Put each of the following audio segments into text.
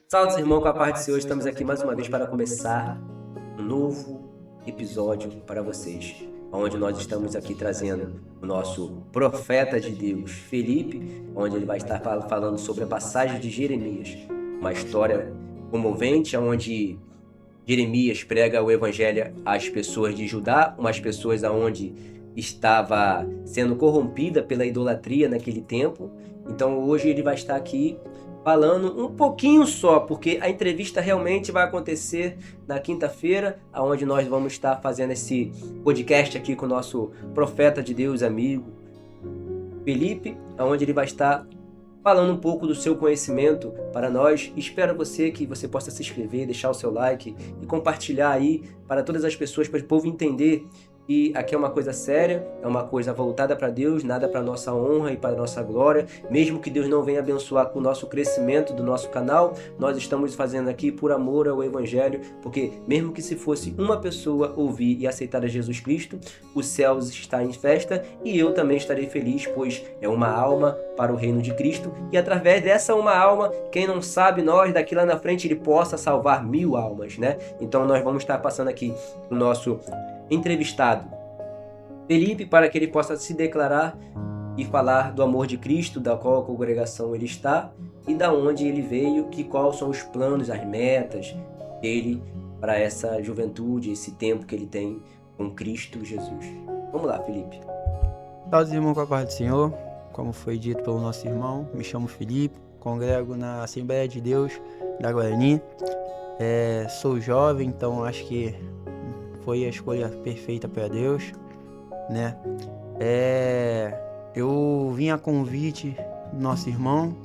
Salve, irmão, com a paz do Senhor. Estamos aqui mais uma vez para começar um novo episódio para vocês, onde nós estamos aqui trazendo o nosso profeta de Deus, Felipe, onde ele vai estar falando sobre a passagem de Jeremias, uma história comovente, onde Jeremias prega o evangelho às pessoas de Judá, umas pessoas aonde estava sendo corrompida pela idolatria naquele tempo. Então hoje ele vai estar aqui falando um pouquinho só, porque a entrevista realmente vai acontecer na quinta-feira, aonde nós vamos estar fazendo esse podcast aqui com o nosso profeta de Deus, amigo Felipe, aonde ele vai estar falando um pouco do seu conhecimento para nós. Espero que você possa se inscrever, deixar o seu like e compartilhar aí para todas as pessoas, para o povo entender que aqui é uma coisa séria, é uma coisa voltada para Deus, nada para nossa honra e para nossa glória. Mesmo que Deus não venha abençoar com o nosso crescimento do nosso canal, nós estamos fazendo aqui por amor ao Evangelho, porque mesmo que se fosse uma pessoa ouvir e aceitar a Jesus Cristo, os céus está em festa e eu também estarei feliz, pois é uma alma para o reino de Cristo, e através dessa uma alma, quem não sabe, nós daqui lá na frente ele possa salvar 1000 almas, né? Então nós vamos estar passando aqui o nosso entrevistado Felipe, para que ele possa se declarar e falar do amor de Cristo, da qual congregação ele está e da onde ele veio, que quais são os planos, as metas dele para essa juventude, esse tempo que ele tem com Cristo Jesus. Vamos lá, Felipe. Salve, irmão, com a paz do Senhor. Como foi dito pelo nosso irmão, me chamo Felipe, congrego na Assembleia de Deus da Guarani. Sou jovem, então acho que foi a escolha perfeita para Deus, né? Eu vim a convite do nosso irmão,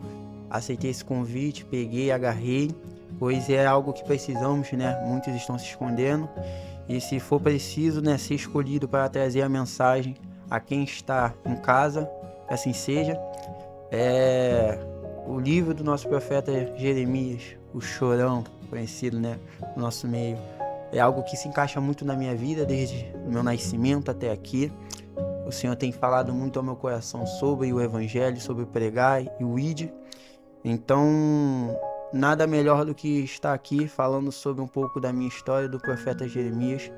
aceitei esse convite, peguei, agarrei, pois é algo que precisamos, né? Muitos estão se escondendo e se for preciso, né, ser escolhido para trazer a mensagem a quem está em casa, assim seja. O livro do nosso profeta Jeremias, o Chorão, conhecido, né, no nosso meio, é algo que se encaixa muito na minha vida desde o meu nascimento até aqui. O Senhor tem falado muito ao meu coração sobre o Evangelho, sobre o pregar e o ide. Então, nada melhor do que estar aqui falando sobre um pouco da minha história do profeta Jeremias.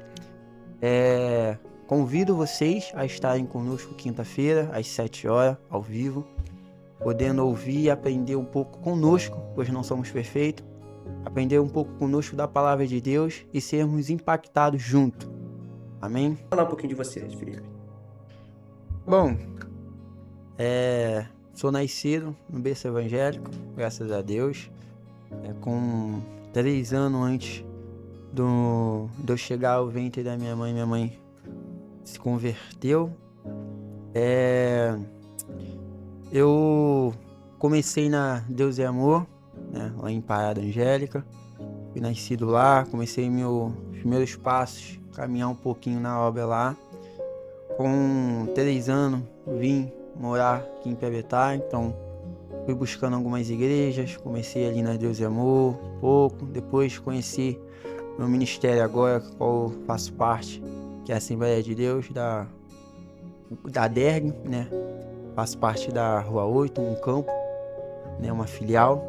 Convido vocês a estarem conosco quinta-feira, às 7 horas, ao vivo, podendo ouvir e aprender um pouco conosco, pois não somos perfeitos, aprender um pouco conosco da palavra de Deus e sermos impactados juntos. Amém? Falar um pouquinho de você, Felipe. Bom, sou nascido no berço evangélico, graças a Deus. Com 3 anos antes de eu chegar ao ventre da minha mãe se converteu. Eu comecei na Deus é Amor, né, lá em Parada Angélica. Fui nascido lá, comecei meus primeiros passos, caminhar um pouquinho na obra lá. Com 3 anos vim morar aqui em Piabetá, então fui buscando algumas igrejas, comecei ali na Deus é Amor, um pouco. Depois conheci meu ministério agora, qual eu faço parte, que é a Assembleia de Deus da DERG, né? Faço parte da Rua 8, um campo, né? Uma filial.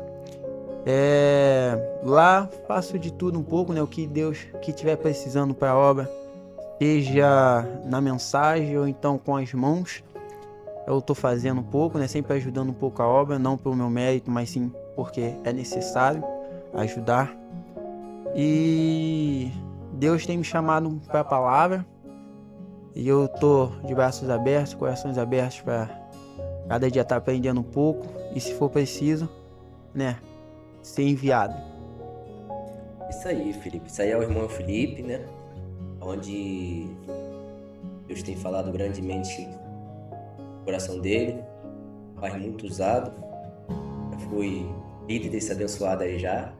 Lá faço de tudo um pouco, né? O que Deus que tiver precisando para a obra, seja na mensagem ou então com as mãos, eu estou fazendo um pouco, né? Sempre ajudando um pouco a obra, não pelo meu mérito, mas sim porque é necessário ajudar. E Deus tem me chamado para a palavra e eu tô de braços abertos, corações abertos para cada dia estar aprendendo um pouco e, se for preciso, né, ser enviado. Isso aí, Felipe. Isso aí é o irmão Felipe, né? Onde Deus tem falado grandemente no coração dele. Pai muito usado. Já fui líder desse abençoado aí já.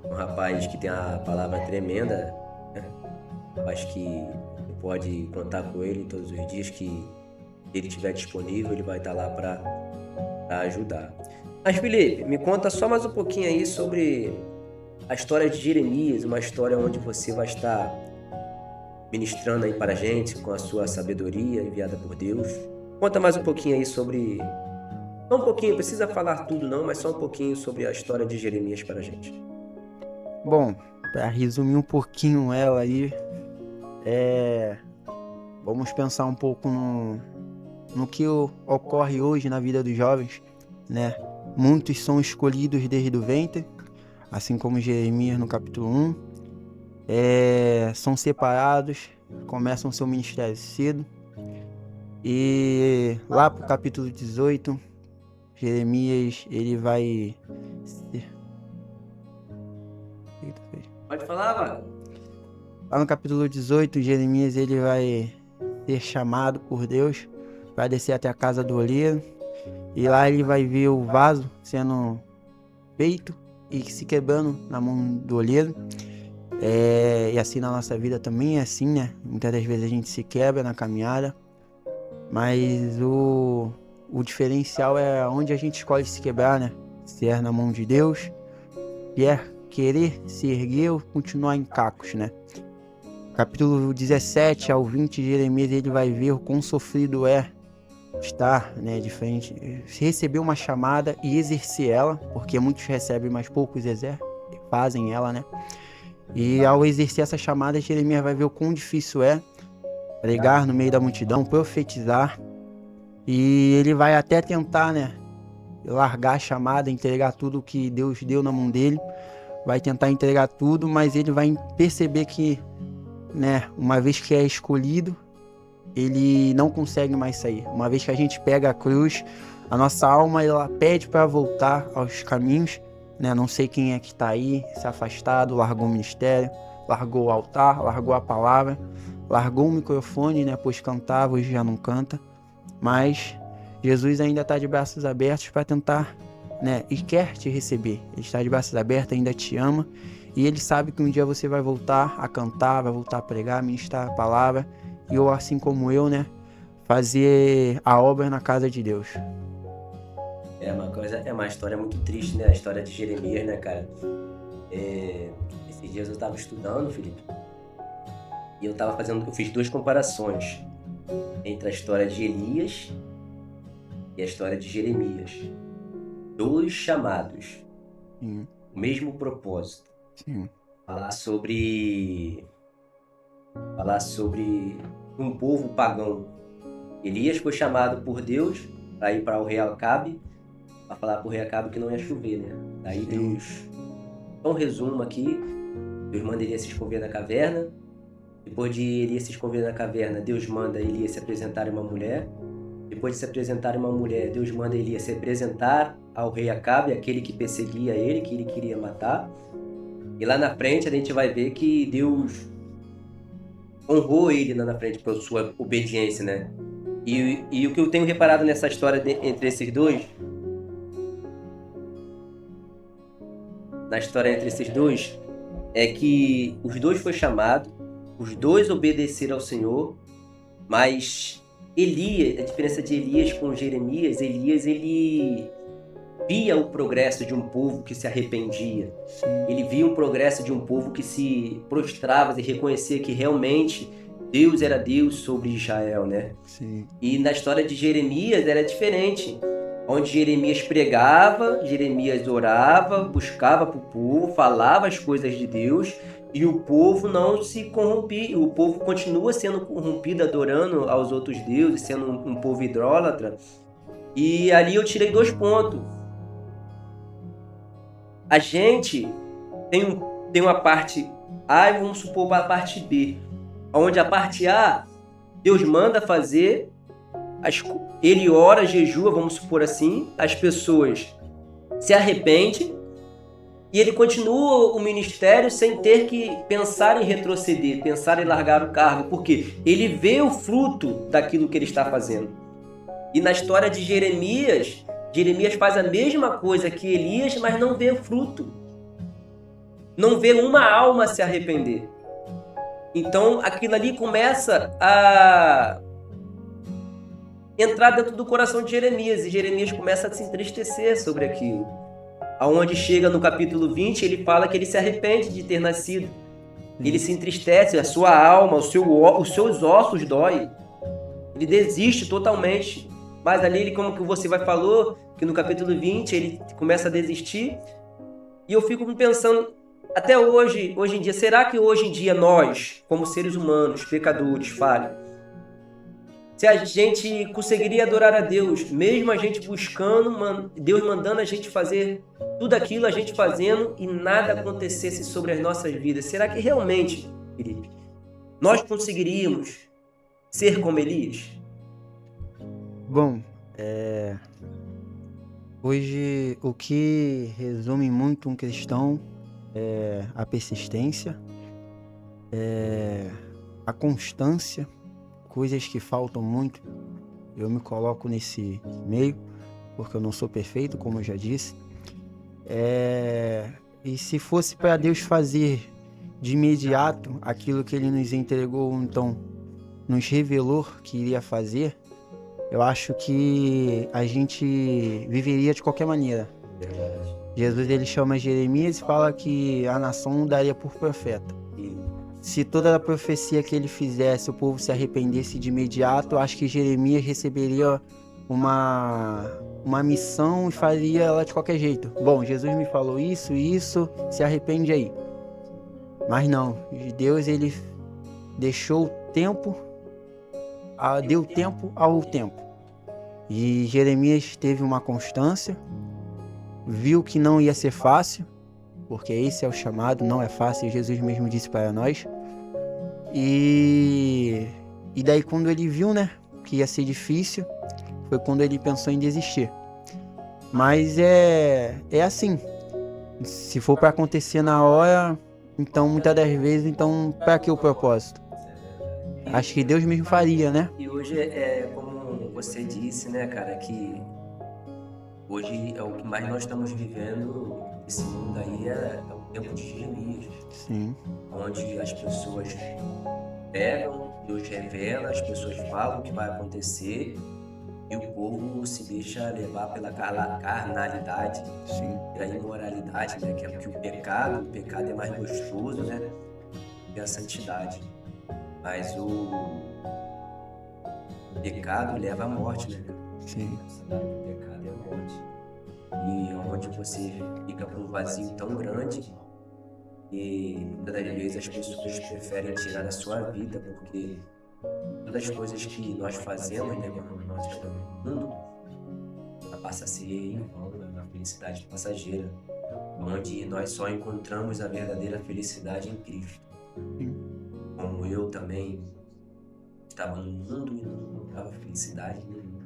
Um rapaz que tem a palavra tremenda, né? Um rapaz que pode contar com ele todos os dias que ele estiver disponível, ele vai estar lá para ajudar. Mas, Felipe, me conta só mais um pouquinho aí sobre a história de Jeremias, uma história onde você vai estar ministrando aí para a gente com a sua sabedoria enviada por Deus. Conta mais um pouquinho aí sobre Só um pouquinho, precisa falar tudo não, mas só um pouquinho sobre a história de Jeremias para a gente. Bom, para resumir um pouquinho ela aí, vamos pensar um pouco no que ocorre hoje na vida dos jovens, né? Muitos são escolhidos desde o ventre, assim como Jeremias no capítulo 1. São separados, começam seu ministério cedo. E lá pro capítulo 18, Jeremias, ele vai... Pode falar, mano. Lá no capítulo 18, Jeremias, ele vai ser chamado por Deus, vai descer até a casa do oleiro, e lá ele vai ver o vaso sendo feito e se quebrando na mão do oleiro. E assim na nossa vida também é assim, né? Muitas das vezes a gente se quebra na caminhada, mas o diferencial é onde a gente escolhe se quebrar, né? Se é na mão de Deus, se é querer se erguer ou continuar em cacos, né? Capítulo 17 ao 20, Jeremias, ele vai ver o quão sofrido é estar, né, de frente, receber uma chamada e exercer ela, porque muitos recebem, mas poucos fazem ela, né? E ao exercer essa chamada, Jeremias vai ver o quão difícil é pregar no meio da multidão, profetizar, e ele vai até tentar, né, largar a chamada, entregar tudo que Deus deu na mão dele, vai tentar entregar tudo, mas ele vai perceber que, né, uma vez que é escolhido, ele não consegue mais sair. Uma vez que a gente pega a cruz, a nossa alma, ela pede para voltar aos caminhos, né? Não sei quem é que está aí, se afastado, largou o ministério, largou o altar, largou a palavra, largou o microfone, né? Pois cantava, hoje já não canta. Mas Jesus ainda está de braços abertos para tentar, né? E quer te receber. Ele está de braços abertos, ainda te ama. E ele sabe que um dia você vai voltar a cantar, vai voltar a pregar, ministrar a palavra. E eu, assim como eu, né? Fazer a obra na casa de Deus. É uma história muito triste, né? A história de Jeremias, né, cara? Esses dias eu estava estudando, Felipe, e eu fiz 2 comparações entre a história de Elias e a história de Jeremias. 2 chamados, Sim. o mesmo propósito. Sim. Falar sobre um povo pagão. Elias foi chamado por Deus para ir para o rei Acabe, para falar para o rei Acabe que não ia chover, né? Daí Deus, só um resumo aqui, Deus manda Elias se esconder na caverna. Depois de Elias se esconder na caverna, Deus manda Elias se apresentar a uma mulher. Depois de se apresentar a uma mulher, Deus manda Elias se apresentar ao rei Acabe, aquele que perseguia ele, que ele queria matar. E lá na frente a gente vai ver que Deus honrou ele lá na frente por sua obediência, né? E o que eu tenho reparado nessa história entre esses dois, é que os dois foram chamados, os dois obedeceram ao Senhor, mas Elias, a diferença de Elias com Jeremias, ele via o progresso de um povo que se arrependia. Ele via o progresso de um povo que se prostrava e reconhecia que realmente Deus era Deus sobre Israel, né? Sim. E na história de Jeremias era diferente. Onde Jeremias pregava, Jeremias orava, buscava para o povo, falava as coisas de Deus, e o povo não se corrompia. O povo continua sendo corrompido, adorando aos outros deuses, sendo um povo idólatra. E ali eu tirei 2 pontos. A gente tem uma parte A e vamos supor a parte B. Onde a parte A, Deus manda fazer, ele ora, jejua, vamos supor assim, as pessoas se arrependem e ele continua o ministério sem ter que pensar em retroceder, pensar em largar o cargo, porque ele vê o fruto daquilo que ele está fazendo. E na história de Jeremias faz a mesma coisa que Elias, mas não vê fruto. Não vê uma alma se arrepender. Então aquilo ali começa a entrar dentro do coração de Jeremias, e Jeremias começa a se entristecer sobre aquilo. Aonde chega no capítulo 20, ele fala que ele se arrepende de ter nascido. Ele se entristece, a sua alma, os seus ossos dói. Ele desiste totalmente. Mas ali, ele, como que você falou, que no capítulo 20 ele começa a desistir. E eu fico pensando, até hoje em dia, será que hoje em dia nós, como seres humanos, pecadores, falhos, se a gente conseguiria adorar a Deus, mesmo a gente buscando, Deus mandando a gente fazer tudo aquilo, a gente fazendo e nada acontecesse sobre as nossas vidas? Será que realmente, Felipe, nós conseguiríamos ser como Elias? Bom, hoje o que resume muito um cristão é a persistência, a constância, coisas que faltam muito. Eu me coloco nesse meio, porque eu não sou perfeito, como eu já disse. E se fosse para Deus fazer de imediato aquilo que Ele nos entregou, então nos revelou que iria fazer, eu acho que a gente viveria de qualquer maneira. Jesus, ele chama Jeremias e fala que a nação não daria por profeta. Se toda a profecia que ele fizesse, o povo se arrependesse de imediato, eu acho que Jeremias receberia uma missão e faria ela de qualquer jeito. Bom, Jesus me falou isso, se arrepende aí. Mas não, Deus, ele deixou tempo, deu tempo ao tempo. E Jeremias teve uma constância, viu que não ia ser fácil, porque esse é o chamado, não é fácil, Jesus mesmo disse para nós. E daí quando ele viu, né, que ia ser difícil, foi quando ele pensou em desistir. Mas é assim, se for para acontecer na hora, então muitas das vezes, então para que o propósito? Acho que Deus mesmo faria, né? E hoje como você disse, né, cara, que hoje é o que mais nós estamos vivendo, esse mundo aí é o tempo de Jeremias. Sim. Onde as pessoas pegam, Deus revela, as pessoas falam o que vai acontecer e o povo se deixa levar pela carnalidade, Sim. pela imoralidade, né? Que é porque o pecado é mais gostoso, né? Que a santidade. Mas o pecado leva à morte, né? Sim. O pecado é a morte. E onde você fica com um vazio tão grande e muitas das vezes as pessoas preferem tirar a sua vida, porque todas as coisas que nós fazemos, né, quando nós estamos no mundo, ela passa a ser em vão, uma felicidade passageira, onde nós só encontramos a verdadeira felicidade em Cristo. Como eu também estava no mundo e não encontrava felicidade nenhuma,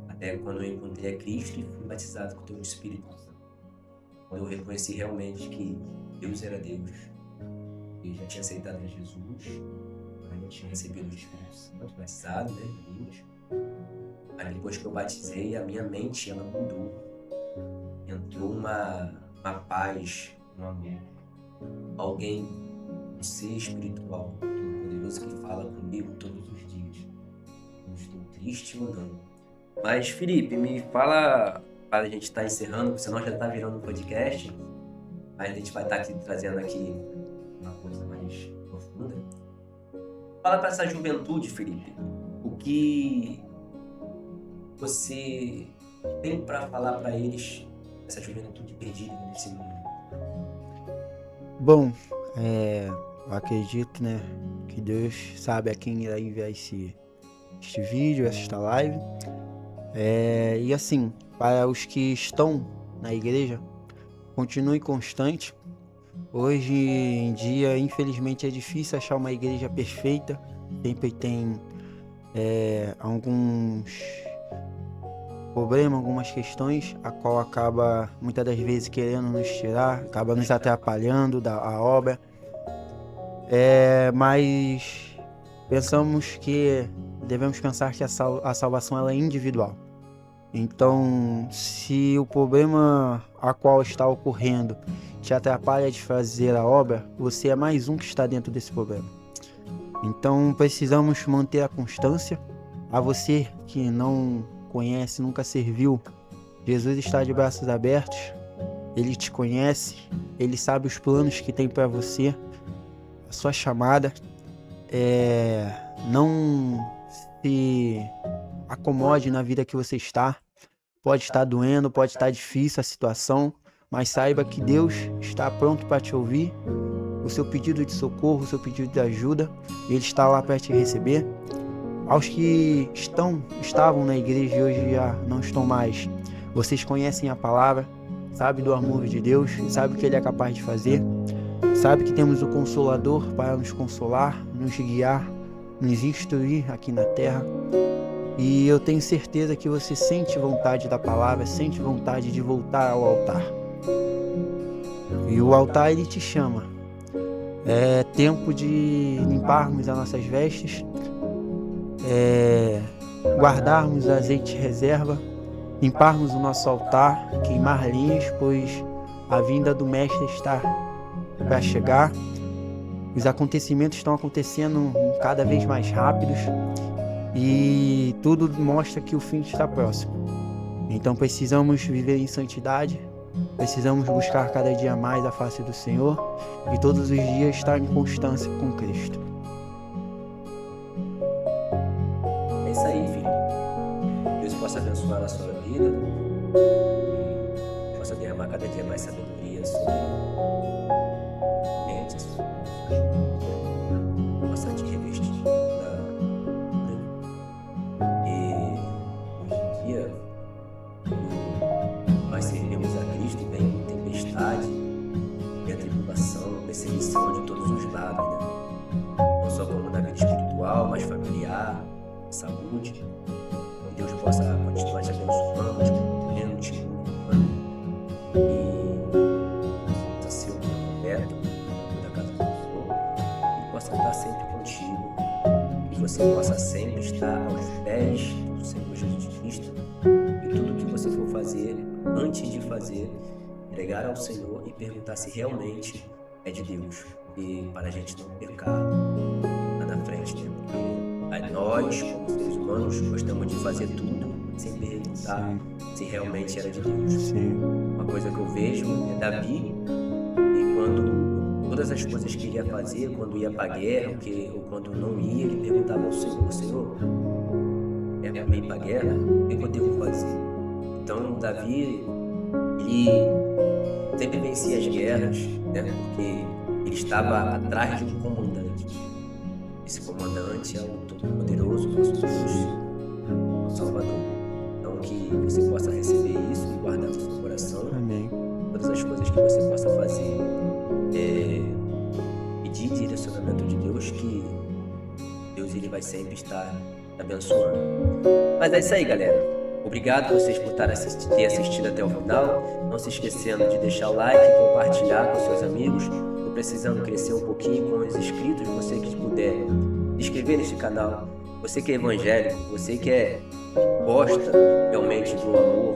até quando eu encontrei a Cristo e fui batizado com o Teu Espírito Santo, quando eu reconheci realmente que Deus era Deus. Eu já tinha aceitado a Jesus, mas não tinha recebido o Espírito Santo, batizado, né, em línguas. Mas depois que eu batizei, a minha mente, ela mudou. Entrou uma paz, um amor. Alguém, um ser espiritual, poderoso que fala comigo todos os dias. Não estou triste ou não. Mas, Felipe, me fala, para a gente estar encerrando, senão já está virando um podcast, mas a gente vai estar aqui trazendo aqui uma coisa mais profunda. Fala para essa juventude, Felipe, o que você tem para falar para eles, essa juventude perdida nesse mundo? Bom, eu acredito, né, que Deus sabe a quem irá enviar este vídeo, esta live. E assim, para os que estão na igreja, continue constante. Hoje em dia, infelizmente, é difícil achar uma igreja perfeita. Sempre tem alguns problemas, algumas questões, a qual acaba muitas das vezes querendo nos tirar, acaba nos atrapalhando a obra. Mas pensamos que devemos pensar que a salvação ela é individual. Então, se o problema a qual está ocorrendo te atrapalha de fazer a obra, você é mais um que está dentro desse problema. Então, precisamos manter a constância. A você que não conhece, nunca serviu, Jesus está de braços abertos. Ele te conhece, Ele sabe os planos que tem para você, a sua chamada. Não se acomode na vida que você está. Pode estar doendo, pode estar difícil a situação, mas saiba que Deus está pronto para te ouvir. O seu pedido de socorro, o seu pedido de ajuda, Ele está lá para te receber. Aos que estavam na igreja e hoje já não estão mais, vocês conhecem a palavra, sabe do amor de Deus, sabe o que Ele é capaz de fazer, sabe que temos o Consolador para nos consolar, nos guiar, nos instruir aqui na terra. E eu tenho certeza que você sente vontade da palavra, sente vontade de voltar ao altar. E o altar, ele te chama. É tempo de limparmos as nossas vestes, guardarmos azeite reserva, limparmos o nosso altar, queimar linhas, pois a vinda do Mestre está para chegar. Os acontecimentos estão acontecendo cada vez mais rápidos e tudo mostra que o fim está próximo. Então precisamos viver em santidade, precisamos buscar cada dia mais a face do Senhor e todos os dias estar em constância com Cristo. É isso aí, filho. Deus possa abençoar a sua vida e possa derramar cada dia mais sabedoria sobre mentes, possa te revestir da cura. E hoje em dia, quando nós servimos a Cristo, vem tempestade, vem a tribulação, perseguição de todos os lados, né? Não só como na vida espiritual, mas familiar, saúde. Que Deus possa continuar te abençoando, te protegendo, te iluminando e possa ser um profeta da casa do Senhor, que possa estar sempre contigo, que você possa sempre estar aos pés do Senhor Jesus Cristo e tudo que você for fazer, antes de fazer, entregar ao Senhor e perguntar se realmente é de Deus, e para a gente não pecar lá na frente, né? Porque nós, como seres humanos, gostamos de fazer tudo sem perguntar se realmente era de Deus. Sim. Uma coisa que eu vejo é Davi, e quando todas as coisas que ele ia fazer, quando ia para a guerra, ou quando não ia, ele perguntava ao Senhor: Senhor, é para ir para a guerra? O que eu devo fazer? Então, Davi, ele sempre vencia as guerras, né? Porque ele estava atrás de um comandante. Esse comandante é o Todo-Poderoso, nosso Deus, nosso Salvador. Então, que você possa receber isso e guardar no seu coração. Amém. Todas as coisas que você possa fazer, pedir direcionamento de Deus, que Deus ele vai sempre estar abençoando. Mas é isso aí, galera. Obrigado a vocês por ter assistido até o final. Não se esquecendo de deixar o like, compartilhar com seus amigos. Estou precisando crescer um pouquinho com os inscritos. Você que puder se inscrever neste canal. Você que é evangélico, você que gosta realmente do amor,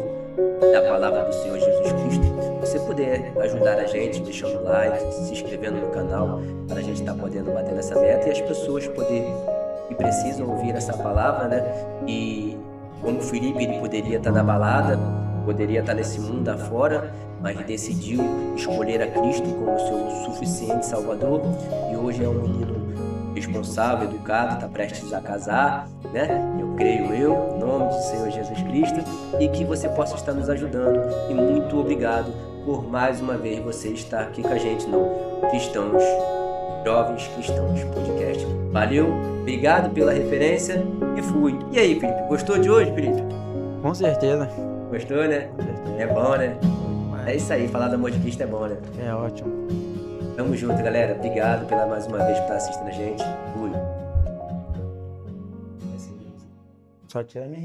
da palavra do Senhor Jesus Cristo, você puder ajudar a gente deixando like, se inscrevendo no canal, para a gente estar podendo bater nessa meta e as pessoas que precisam ouvir essa palavra, né? E como o Felipe, ele poderia estar na balada, poderia estar nesse mundo afora, mas decidiu escolher a Cristo como seu suficiente Salvador, e hoje é um menino responsável, educado, está prestes a casar, né? Eu creio em nome do Senhor Jesus Cristo, e que você possa estar nos ajudando. E muito obrigado por mais uma vez você estar aqui com a gente no Jovens Cristãos Podcast. Valeu, obrigado pela referência e fui. E aí, Felipe, gostou de hoje, Felipe? Com certeza. Gostou, né? É bom, né? É isso aí, falar do amor de Cristo é bom, né? É ótimo. Tamo junto, galera. Obrigado pela mais uma vez por estar assistindo a gente. Fui. Só tirar minha